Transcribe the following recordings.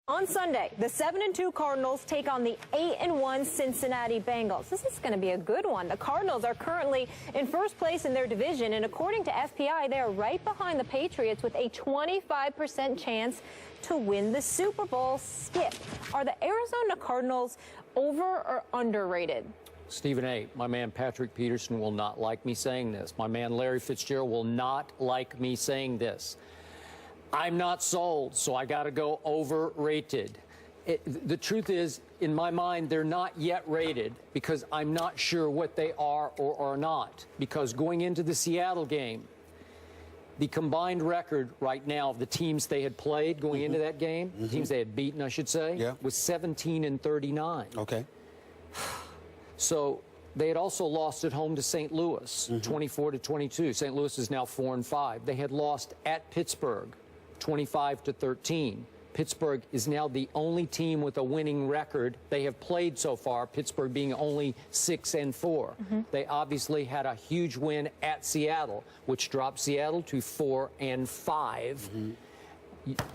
On Sunday, the 7-2 Cardinals take on the 8-1 Cincinnati Bengals. This is going to be a good one. The Cardinals are currently in first place in their division, and according to FPI, they are right behind the Patriots with a 25% chance to win the Super Bowl. Skip, are the Arizona Cardinals over or underrated? Stephen A., my man Patrick Peterson will not like me saying this. My man Larry Fitzgerald will not like me saying this. I'm not sold, so I got to go overrated. The truth is, in my mind, they're not yet rated because I'm not sure what they are or are not. Because going into the Seattle game, the combined record right now of the teams they had played going into that game, the teams they had beaten, I should say, was 17-39. Okay. So they had also lost at home to St. Louis, 24-22. St. Louis is now 4-5. They had lost at Pittsburgh, 25-13. Pittsburgh is now the only team with a winning record they have played so far, Pittsburgh being only 6-4. They obviously had a huge win at Seattle, which dropped Seattle to 4-5.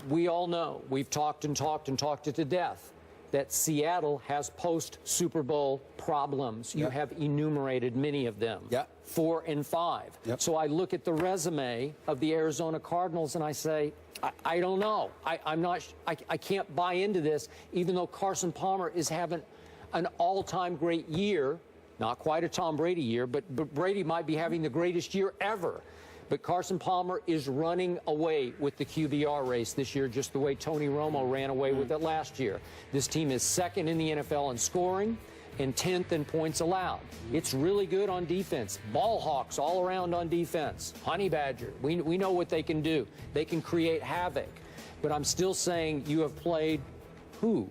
We all know, we've talked and talked and talked it to death, that Seattle has post-Super Bowl problems. You have enumerated many of them. 4 and 5. So I look at the resume of the Arizona Cardinals and I say, I don't know. I can't buy into this, even though Carson Palmer is having an all-time great year. Not quite a Tom Brady year, but Brady might be having the greatest year ever. But Carson Palmer is running away with the QBR race this year, just the way Tony Romo ran away with it last year. This team is second in the NFL in scoring and 10th in points allowed. It's really good on defense. Ball hawks all around on defense. Honey Badger, we know what they can do. They can create havoc. But I'm still saying you have played who?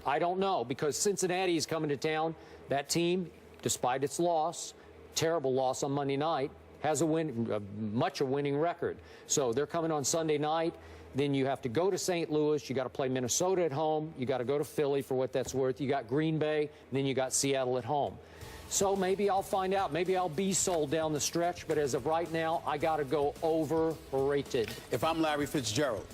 I don't know, because Cincinnati is coming to town. That team, despite its loss, terrible loss on Monday night, has a winning record. So they're coming on Sunday night. Then you have to go to St. Louis. You got to play Minnesota at home. You got to go to Philly for what that's worth. You got Green Bay. And then you got Seattle at home. So maybe I'll find out. Maybe I'll be sold down the stretch. But as of right now, I got to go overrated. If I'm Larry Fitzgerald,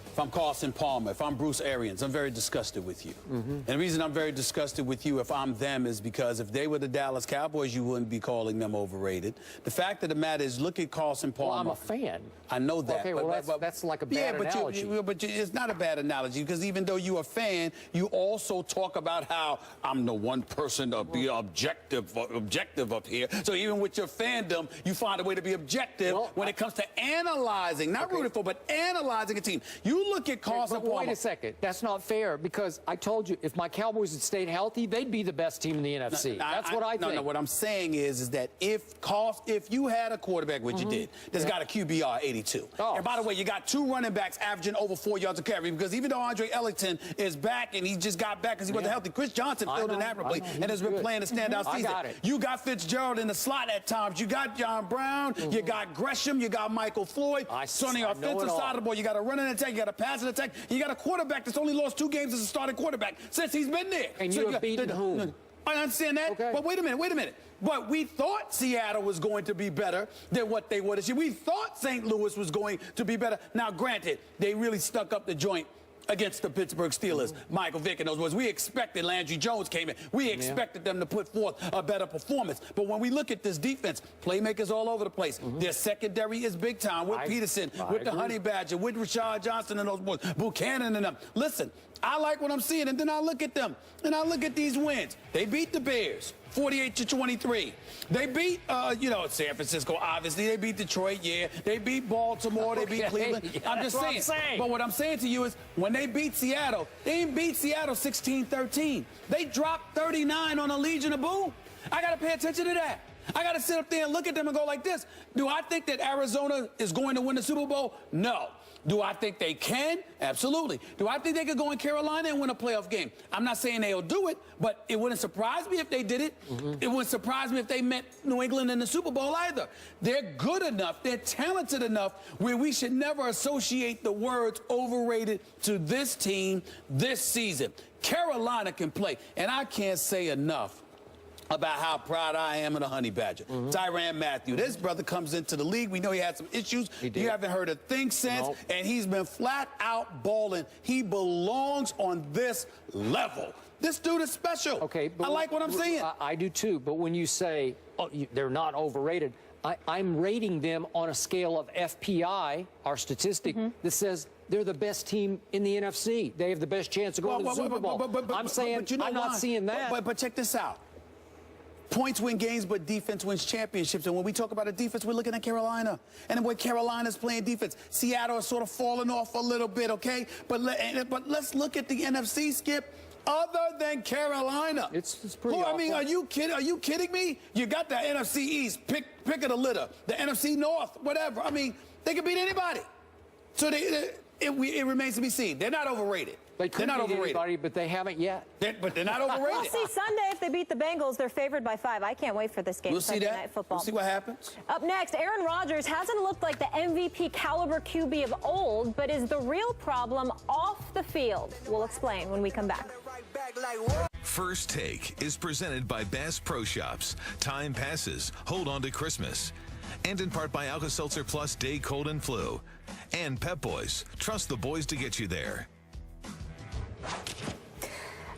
if I'm Carson Palmer, if I'm Bruce Arians, I'm very disgusted with you. And the reason I'm very disgusted with you if I'm them is because if they were the Dallas Cowboys, you wouldn't be calling them overrated. The fact of the matter is, look at Carson Palmer. Well, I'm a fan. I know that. Okay, well, that's like a bad analogy. But it's not a bad analogy, because even though you're a fan, you also talk about how I'm the one person to be objective up here. So even with your fandom, you find a way to be objective when it comes to analyzing, not rooting for, but analyzing a team. You look at Carson Palmer. Wait a second. That's not fair, because I told you, if my Cowboys had stayed healthy, they'd be the best team in the NFC. That's what I think. No, what I'm saying is that if you had a quarterback, which you did, that's got a QBR 82. And by the way, you got 2 running backs averaging over 4 yards a carry, because even though Andre Ellington is back, and he just got back because he wasn't healthy, Chris Johnson filled in admirably and has been playing a standout season. You got Fitzgerald in the slot at times. You got John Brown. You got Gresham. You got Michael Floyd. So on the offensive side of the ball, you got a running attack. You got a passing attack. You got a quarterback that's only lost 2 games as a starting quarterback since he's been there. And you have beaten whom? I understand that, but wait a minute. But we thought Seattle was going to be better than what they were this year. We thought St. Louis was going to be better. Now, granted, they really stuck up the joint against the Pittsburgh Steelers. Michael Vick and those boys. We expected Landry Jones came in. We expected them to put forth a better performance. But when we look at this defense, playmakers all over the place. Their secondary is big time with Peterson, with the Honey Badger, with Rashad Johnson and those boys, Buchanan and them. Listen, I like what I'm seeing, and then I look at them, and I look at these wins. They beat the Bears 48-23. They beat, San Francisco, obviously. They beat Detroit, They beat Baltimore. They beat Cleveland. I'm just saying. But what I'm saying to you is, when they beat Seattle, they didn't beat Seattle 16-13. They dropped 39 on a Legion of Boom. I got to pay attention to that. I got to sit up there and look at them and go like this. Do I think that Arizona is going to win the Super Bowl? No. Do I think they can? Absolutely. Do I think they could go in Carolina and win a playoff game? I'm not saying they'll do it, but it wouldn't surprise me if they did it. It wouldn't surprise me if they met New England in the Super Bowl either. They're good enough, they're talented enough, where we should never associate the words overrated to this team this season. Carolina can play, and I can't say enough about how proud I am of the Honey Badger. Tyrann Mathieu. This brother comes into the league. We know he had some issues. You haven't heard a thing since. Nope. And he's been flat out balling. He belongs on this level. This dude is special. Okay, but I like what I'm seeing. I do too. But when you say they're not overrated, I'm rating them on a scale of FPI, our statistic, that says they're the best team in the NFC. They have the best chance of going to the Super Bowl. I'm saying I'm not seeing that. But check this out. Points win games, but defense wins championships. And when we talk about a defense, we're looking at Carolina. And the way Carolina's playing defense, Seattle is sort of falling off a little bit, okay? But let's look at the NFC, Skip. Other than Carolina, it's pretty awful. I mean, are you kidding me? You got the NFC East, pick of the litter, the NFC North, whatever. I mean, they can beat anybody. So it remains to be seen. They're not overrated. They're not overrated. Anybody, but they haven't yet. But they're not overrated. We'll see Sunday if they beat the Bengals. They're favored by 5. I can't wait for this game. We'll see Sunday that. Night Football. We'll see what happens. Up next, Aaron Rodgers hasn't looked like the MVP caliber QB of old, but is the real problem off the field. We'll explain when we come back. First Take is presented by Bass Pro Shops. Time passes. Hold on to Christmas. And in part by Alka-Seltzer Plus Day Cold and Flu. And Pep Boys. Trust the boys to get you there.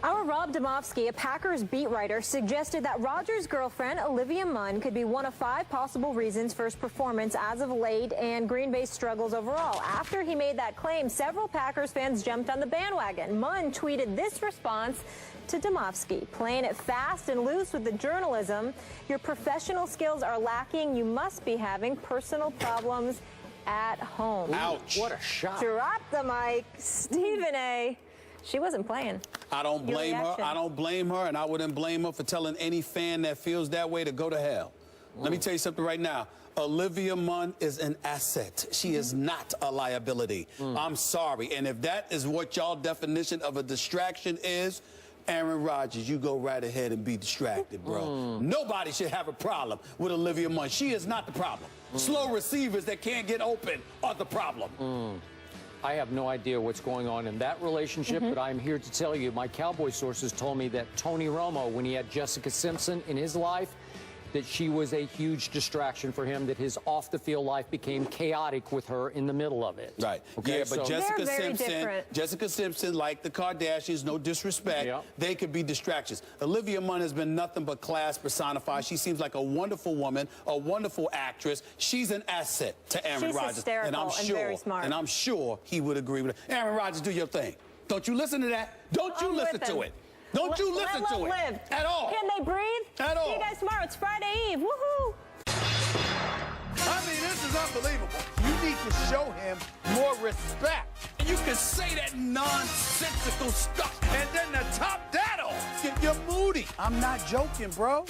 Our Rob Domofsky, a Packers beat writer, suggested that Rodgers' girlfriend, Olivia Munn, could be one of 5 possible reasons for his performance as of late and Green Bay's struggles overall. After he made that claim, several Packers fans jumped on the bandwagon. Munn tweeted this response to Domofsky: "Playing it fast and loose with the journalism. Your professional skills are lacking. You must be having personal problems at home." Ouch. What a shot. Drop the mic. Stephen A. She wasn't playing. I don't blame her. I don't blame her, and I wouldn't blame her for telling any fan that feels that way to go to hell. Let me tell you something right now. Olivia Munn is an asset. She is not a liability. I'm sorry. And if that is what y'all definition of a distraction is, Aaron Rodgers, you go right ahead and be distracted, bro. Nobody should have a problem with Olivia Munn. She is not the problem. Slow receivers that can't get open are the problem. I have no idea what's going on in that relationship, but I'm here to tell you, my Cowboy sources told me that Tony Romo, when he had Jessica Simpson in his life, that she was a huge distraction for him, that his off-the-field life became chaotic with her in the middle of it. Right. Okay, Yeah, but so Jessica Simpson, like the Kardashians, no disrespect, they could be distractions. Olivia Munn has been nothing but class personified. She seems like a wonderful woman, a wonderful actress. She's an asset to Aaron Rodgers. She's hysterical and very smart. And I'm sure he would agree with her. Aaron Rodgers, do your thing. Don't you listen to that. Don't you listen to it. Don't you listen to it at all. Can they breathe? At all. See you guys tomorrow. It's Friday Eve. Woohoo! I mean, this is unbelievable. You need to show him more respect. You can say that nonsensical stuff, and then to top that off, you're moody. I'm not joking, bro.